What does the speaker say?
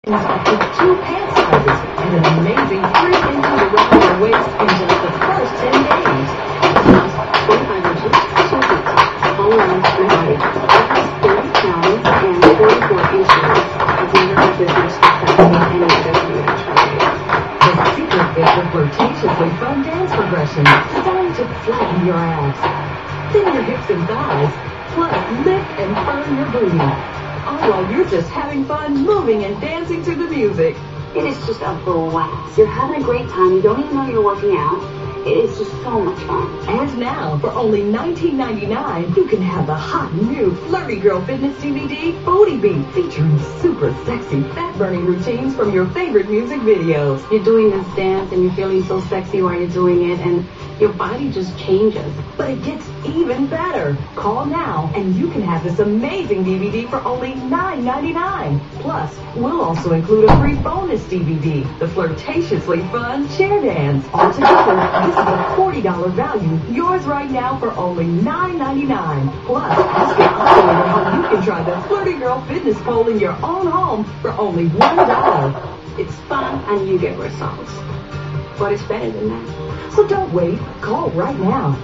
with two pant sizes and an amazing 3 inches around your waist in just the first 10 days. Plus, 45 inches, 2 feet, all around my body. It has 30 pounds and 44 inches. I've never had this much success with any other community. The secret is the flirtatiously fun dance progression designed to flatten your abs, thin your hips and thighs, plus lift and firm your booty. All while you're just having fun moving and dancing to the music. It is just a blast. You're having a great time. You don't even know you're working out. It is just so much fun. And now, for only $19.99, you can have the hot new Flirty Girl Fitness DVD, Booty Beat, featuring super sexy fat-burning routines from your favorite music videos. You're doing this dance and you're feeling so sexy while you're doing it, and your body just changes. But it gets even better. Call now, and you can have this amazing DVD for only $9.99. Plus, we'll also include a free bonus DVD, the flirtatiously fun chair dance. Altogether, this is a $40 value, yours right now for only $9.99. Plus, ask your operator how you can try the Flirty Girl Fitness pole in your own home for only $1. It's fun and you get results. But it's better than that. So don't wait. Call right now.